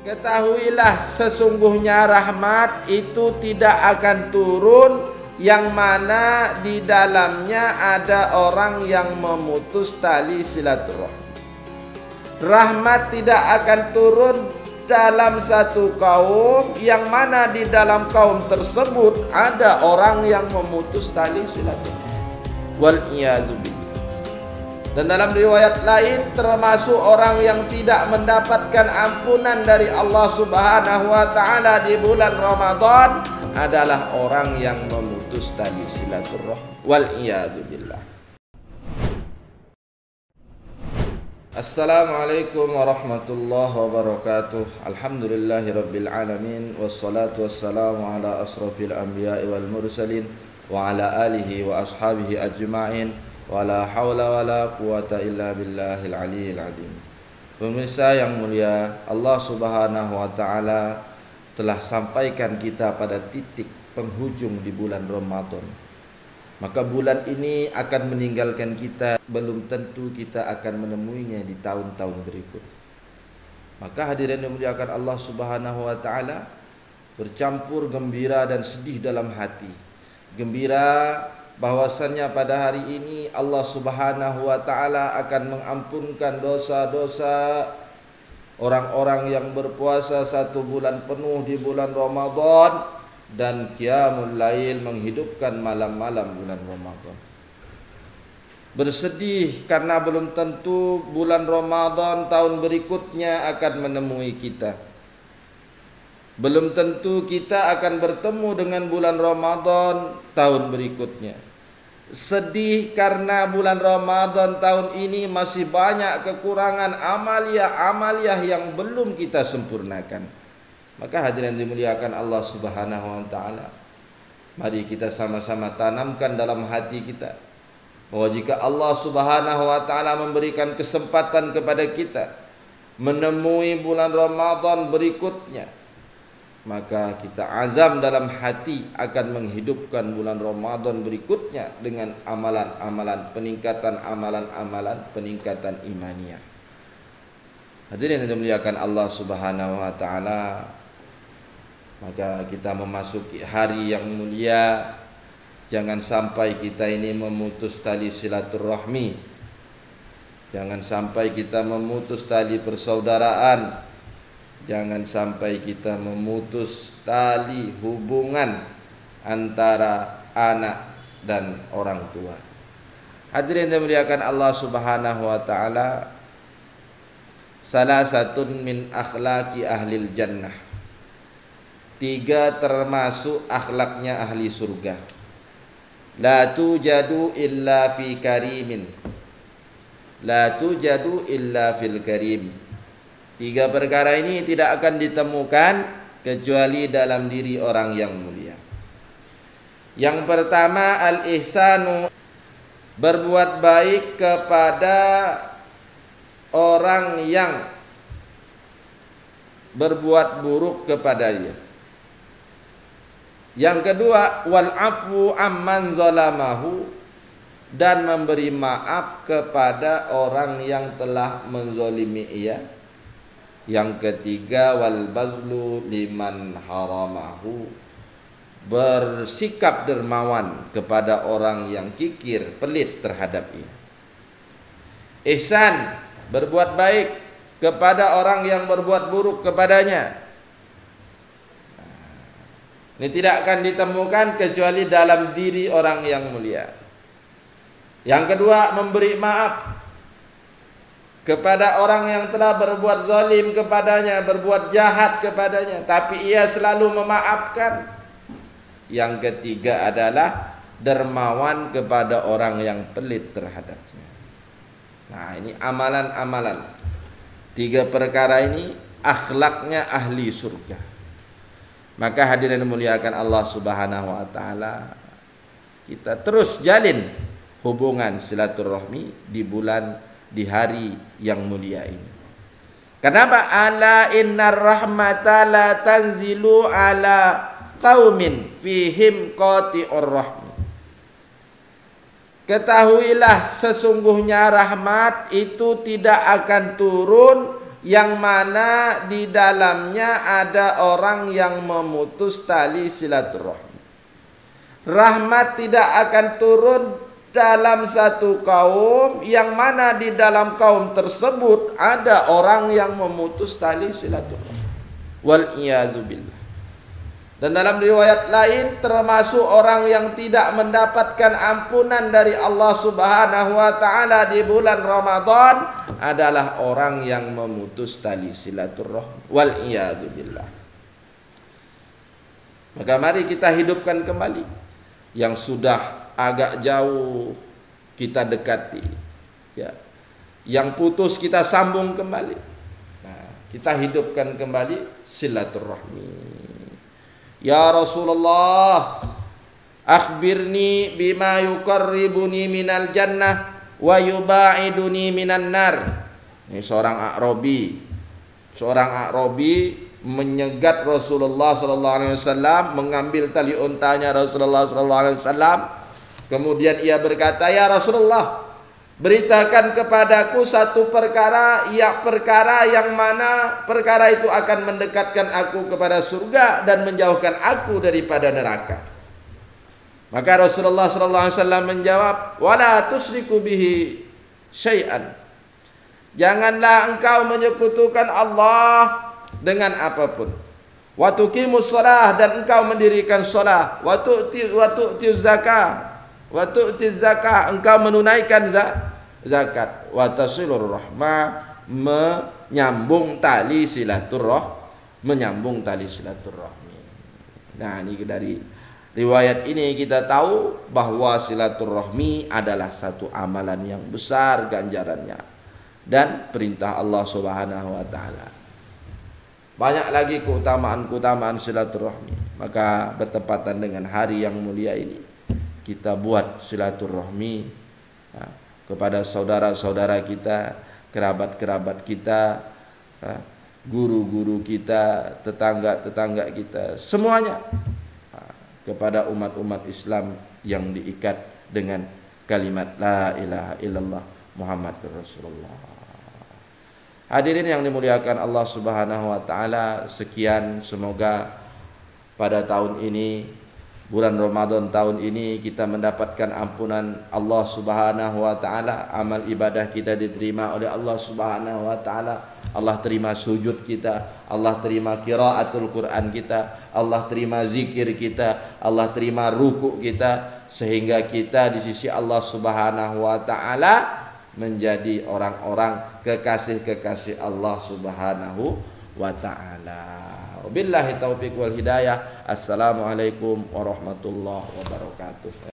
Ketahuilah sesungguhnya rahmat itu tidak akan turun yang mana di dalamnya ada orang yang memutus tali silaturahmi. Rahmat tidak akan turun dalam satu kaum yang mana di dalam kaum tersebut ada orang yang memutus tali silaturahmi. Wal iyadu billah. Dan dalam riwayat lain termasuk orang yang tidak mendapatkan ampunan dari Allah Subhanahu wa taala di bulan Ramadan adalah orang yang memutus tali silaturahmi. Wal iyadu billah. Assalamualaikum warahmatullahi wabarakatuh. Alhamdulillahirabbil alamin wassalatu wassalamu ala asrafil anbiya'i wal mursalin wa ala alihi wa ashabihi ajma'in. Wala haula wala quwata illa billahil aliyyil azim. Pemirsa yang mulia, Allah Subhanahu wa taala telah sampaikan kita pada titik penghujung di bulan Ramadan. Maka bulan ini akan meninggalkan kita, belum tentu kita akan menemuinya di tahun-tahun berikut. Maka hadirin yang dimuliakan Allah Subhanahu wa taala, bercampur gembira dan sedih dalam hati. Gembira bahwasannya pada hari ini Allah Subhanahu wa taala akan mengampunkan dosa-dosa orang-orang yang berpuasa 1 bulan penuh di bulan Ramadan dan qiyamul lail menghidupkan malam-malam bulan Ramadan. Bersedih karena belum tentu bulan Ramadan tahun berikutnya akan menemui kita. Belum tentu kita akan bertemu dengan bulan Ramadan tahun berikutnya. Sedih karena bulan Ramadan tahun ini masih banyak kekurangan amaliyah yang belum kita sempurnakan. Maka hadirin dimuliakan Allah Subhanahu wa taala, mari kita sama-sama tanamkan dalam hati kita bahwa jika Allah Subhanahu wa taala memberikan kesempatan kepada kita menemui bulan Ramadan berikutnya, maka kita azam dalam hati akan menghidupkan bulan Ramadan berikutnya dengan amalan-amalan, peningkatan amalan-amalan, peningkatan imaniyah. Hadirin yang dimuliakan Allah Subhanahu wa taala, maka kita memasuki hari yang mulia. Jangan sampai kita ini memutus tali silaturahmi. Jangan sampai kita memutus tali persaudaraan. Jangan sampai kita memutus tali hubungan antara anak dan orang tua. Hadirin yang dimuliakan Allah Subhanahu wa taala, salah satu min akhlaqi ahlil jannah. 3 termasuk akhlaknya ahli surga. La tujadu illa fi karimin. La tujadu illa fil karim. 3 perkara ini tidak akan ditemukan kecuali dalam diri orang yang mulia. Yang pertama, al-ihsanu, berbuat baik kepada orang yang berbuat buruk kepadanya. Yang kedua, wal afu amman zalamahu, dan memberi maaf kepada orang yang telah menzalimi ia. Yang ketiga, wal bazlu liman haramahu, bersikap dermawan kepada orang yang kikir, pelit terhadap ia. Ihsan, berbuat baik kepada orang yang berbuat buruk kepadanya. Ini tidak akan ditemukan kecuali dalam diri orang yang mulia. Yang kedua, memberi maaf kepada orang yang telah berbuat zalim kepadanya, berbuat jahat kepadanya, tapi ia selalu memaafkan. Yang ketiga adalah dermawan kepada orang yang pelit terhadapnya. Nah, ini amalan-amalan. 3 perkara ini akhlaknya ahli surga. Maka hadirin dimuliakan Allah Subhanahu wa taala, kita terus jalin hubungan silaturahmi di hari yang mulia ini. Kenapa? Ala innar rahmata la tanzilu ala qaumin fihim qati'ur rahmi. Ketahuilah sesungguhnya rahmat itu tidak akan turun yang mana di dalamnya ada orang yang memutus tali silaturahmi. Rahmat tidak akan turun dalam satu kaum yang mana di dalam kaum tersebut ada orang yang memutus tali silaturahmi. Wal iyadu billah. Dan dalam riwayat lain termasuk orang yang tidak mendapatkan ampunan dari Allah Subhanahu wa taala di bulan Ramadan adalah orang yang memutus tali silaturahmi. Wal iyadu billah. Maka mari kita hidupkan kembali yang sudah agak jauh kita dekati, ya. Yang putus kita sambung kembali. Nah, kita hidupkan kembali silaturahmi. Ya Rasulullah, akhbirni bima yuqarribuni minal jannah wa yubaiduni minan nar. Ini seorang A'rabi. Seorang A'rabi menyegat Rasulullah sallallahu alaihi wasallam, mengambil tali untanya Rasulullah sallallahu alaihi wasallam. Kemudian ia berkata, "Ya Rasulullah, beritakan kepadaku satu perkara yang mana perkara itu akan mendekatkan aku kepada surga dan menjauhkan aku daripada neraka." Maka Rasulullah sallallahu alaihi wasallam menjawab, "Wala tusyriku bihi syai'an." Janganlah engkau menyekutukan Allah dengan apapun. Wa tuqimus shalah, dan engkau mendirikan shalah. Wa tu'tiz zakah. Wa tu'tiz zakah, engkau menunaikan zakat. Wa tasilur rahmah, menyambung tali silaturahmi. Nah, ini dari riwayat ini kita tahu bahwa silaturahmi adalah satu amalan yang besar ganjarannya dan perintah Allah Subhanahu wa taala. Banyak lagi keutamaan silaturahmi. Maka bertepatan dengan hari yang mulia ini, kita buat silaturahmi kepada saudara-saudara kita, kerabat-kerabat kita, guru-guru kita, tetangga-tetangga kita, semuanya, kepada umat-umat Islam yang diikat dengan kalimat la ilaha illallah Muhammadur Rasulullah. Hadirin yang dimuliakan Allah Subhanahu wa taala, sekian, semoga pada tahun ini, bulan Ramadan tahun ini, kita mendapatkan ampunan Allah Subhanahu wa taala, amal ibadah kita diterima oleh Allah Subhanahu wa taala. Allah terima sujud kita, Allah terima qiraatul Quran kita, Allah terima zikir kita, Allah terima ruku kita, sehingga kita di sisi Allah Subhanahu wa taala menjadi orang-orang kekasih-kekasih Allah Subhanahu wa taala. Wabillahi taufiq wal hidayah. Assalamualaikum warahmatullahi wabarakatuh.